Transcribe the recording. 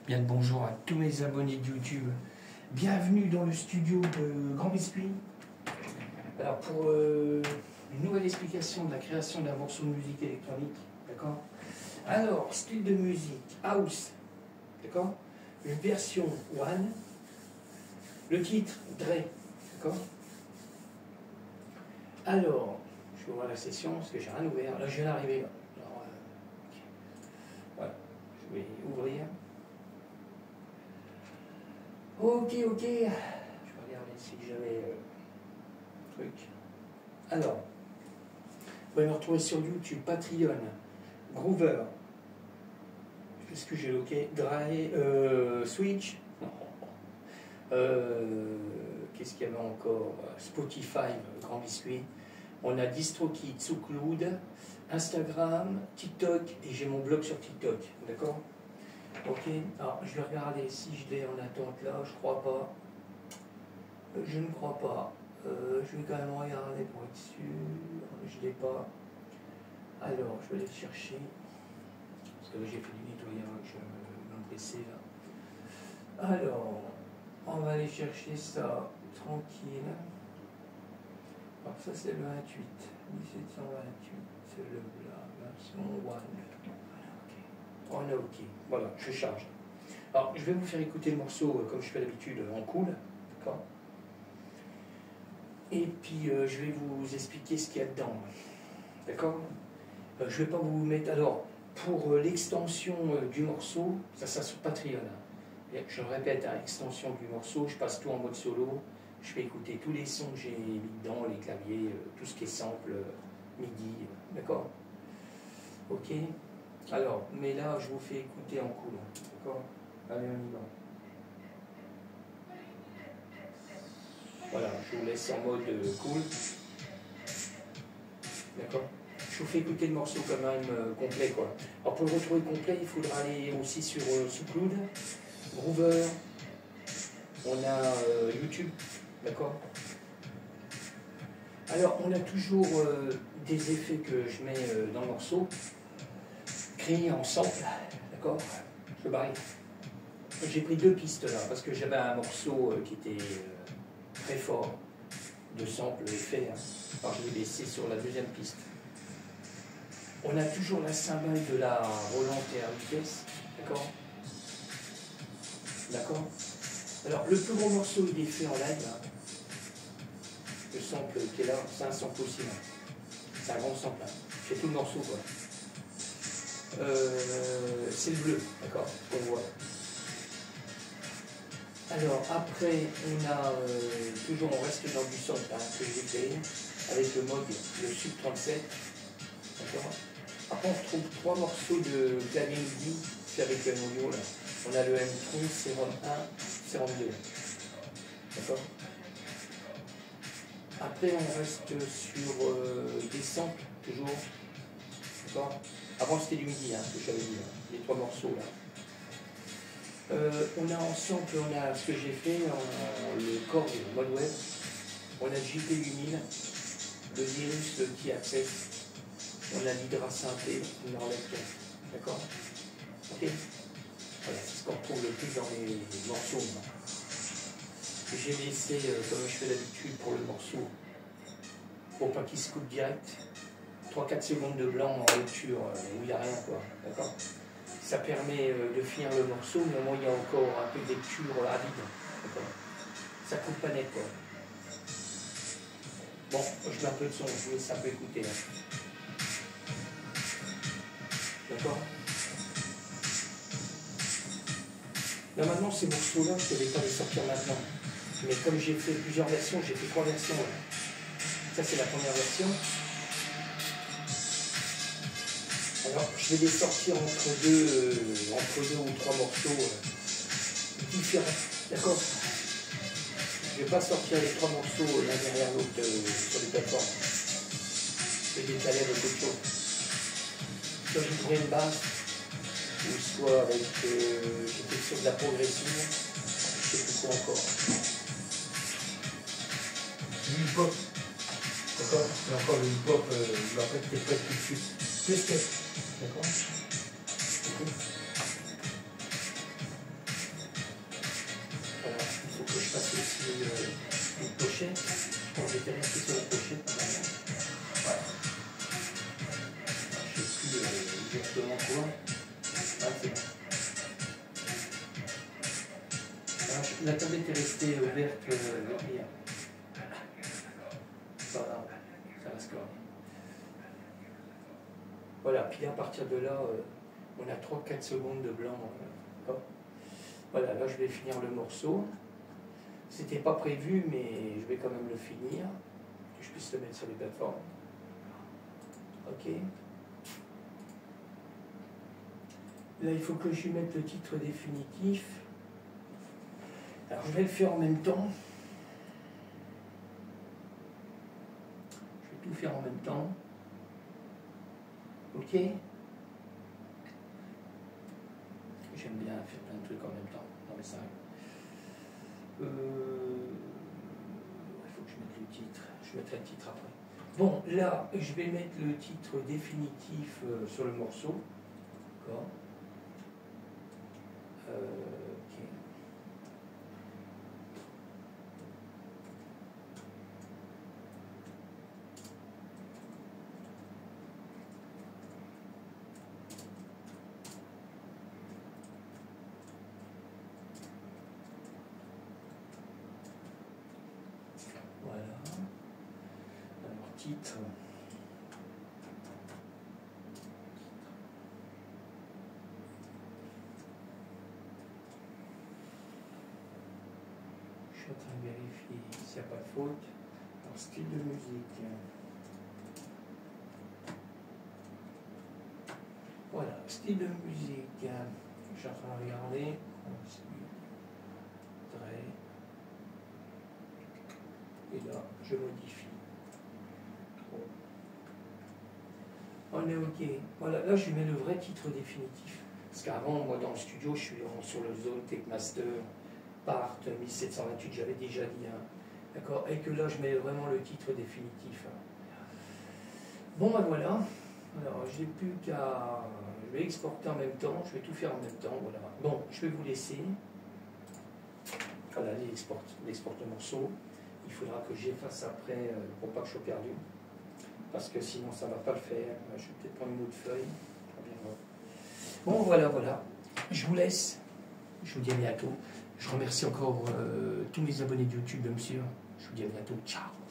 Bien le bonjour à tous mes abonnés de YouTube. Bienvenue dans le studio de Grand Biscuit. Alors pour une nouvelle explication de la création d'un morceau de musique électronique, d'accord? Alors, style de musique, house, d'accord? Une version one, le titre, Dre, d'accord? Alors, je vais ouvrir la session parce que j'ai rien ouvert. Là, je viens d'arriver. Alors, voilà, je vais ouvrir. Ok. Je vais regarder si j'avais truc. Alors, vous pouvez me retrouver sur YouTube, Patreon, Groover. Qu'est-ce que j'ai loqué? Switch. Qu'est-ce qu'il y avait encore? Spotify, Grand Biscuit. On a DistroKid, SoundCloud, Instagram, TikTok et j'ai mon blog sur TikTok. D'accord? Ok, alors je vais regarder si je l'ai en attente là, je crois pas. Je ne crois pas. Je vais quand même regarder pour être sûr. Je l'ai pas. Alors, je vais aller le chercher. Parce que j'ai fait du nettoyage dans le PC là. Alors, on va aller chercher ça tranquille. Alors ça c'est le 28. 1728. C'est le la version 1. On est ok. Voilà, je charge. Alors, je vais vous faire écouter le morceau comme je fais d'habitude en cool. D'accord? Et puis, je vais vous expliquer ce qu'il y a dedans. D'accord? Je ne vais pas vous mettre... Alors, pour l'extension du morceau, ça sur Patreon. Et je répète, à l'extension du morceau, je passe tout en mode solo. Je fais écouter tous les sons que j'ai mis dedans, les claviers, tout ce qui est sample, MIDI. D'accord? Ok? Alors, mais là, je vous fais écouter en cool. D'accord? Allez, on y va. Voilà, je vous laisse en mode cool. D'accord? Je vous fais écouter le morceau quand même complet, quoi. Alors, pour le retrouver complet, il faudra aller aussi sur SoundCloud, Groover, on a YouTube. D'accord? Alors, on a toujours des effets que je mets dans le morceau. Créé en sample, d'accord? Je barre. J'ai pris deux pistes là, parce que j'avais un morceau qui était très fort, de sample effet. Hein. Alors je l'ai laissé sur la deuxième piste. On a toujours la cymbale de la Roland TR-Vitesse, d'accord? D'accord? Alors le plus gros morceau il est fait en live, là. Le sample qui est là, c'est un sample aussi. Là. C'est un grand sample. Là. Je fais tout le morceau quoi. C'est le bleu, d'accord, qu'on voit. Alors après, on a toujours, on reste dans du son hein, que j'ai créé avec le mode, le Sub 37, d'accord. Après on retrouve trois morceaux de clavier MIDI, c'est avec le audio là. On a le M3, Serum 1, Serum 2, d'accord. Après on reste sur des samples, toujours, d'accord. Avant c'était du MIDI, hein, que j'avais dit, hein, les trois morceaux là. On a en sample, on a ce que j'ai fait, le Korg, le mode web, on a le JP8000, le Virus, le Key Access, on a l'Hydra Synthé, on enlève tout, d'accord? Ok. Voilà, c'est ce qu'on retrouve le plus dans les morceaux. J'ai laissé, comme je fais d'habitude pour le morceau, pour pas qu'il se coupe direct, 3-4 secondes de blanc en lecture, où il n'y a rien, quoi, d'accord? Ça permet de finir le morceau, mais au moins il y a encore un peu de lecture à vide. Ça coupe pas net quoi. Bon, je mets un peu de son, je vous laisse un peu écouter. D'accord? Normalement ces morceaux-là, je ne devais pas les sortir maintenant. Mais comme j'ai fait plusieurs versions, j'ai fait 3 versions. Ça c'est la première version. Alors, je vais les sortir entre deux ou trois morceaux différents, d'accord? Je ne vais pas sortir les 3 morceaux l'un derrière l'autre sur les plateformes. Je vais décaler avec autre chose. Soit je ferai une basse, ou soit avec, j'étais sur de la progression, je ne sais plus quoi encore. Du hip-hop, d'accord? Mais encore le hip-hop, je vais peut-être pas tout de suite. Qu'est-ce que d'accord. La tablette est restée ouverte hier. Voilà, ça va se corriger. Voilà, puis à partir de là, on a 3-4 secondes de blanc. Voilà, là je vais finir le morceau. C'était pas prévu, mais je vais quand même le finir. Que je puisse le mettre sur les plateformes. Ok. Là, il faut que je mette le titre définitif. Alors, je vais le faire en même temps. Je vais tout faire en même temps. Ok. J'aime bien faire plein de trucs en même temps. Non, mais ça il faut que je mette le titre. Je mettrai le titre après. Bon, là, je vais mettre le titre définitif sur le morceau. D'accord. Ok. Voilà. Alors, titre. Je suis en train de vérifier s'il n'y a pas de faute. Alors, style de musique. Voilà, style de musique. Je suis en train de regarder. Et là, je modifie. On est OK. Voilà, là, je mets le vrai titre définitif. Parce qu'avant, moi, dans le studio, je suis sur le Zone Techmaster Part 1728, j'avais déjà dit. Hein. D'accord. Et que là, je mets vraiment le titre définitif. Bon, ben voilà. Alors, j'ai plus qu'à... Je vais exporter en même temps. Je vais tout faire en même temps. Voilà. Bon, je vais vous laisser. Voilà, il exporte le morceau. Il faudra que j'efface après pour pas que je sois perdu. Parce que sinon ça ne va pas le faire. Je vais peut-être prendre une autre feuille. Bon, voilà. Je vous laisse. Je vous dis à bientôt. Je remercie encore tous mes abonnés de YouTube, bien sûr. Je vous dis à bientôt. Ciao.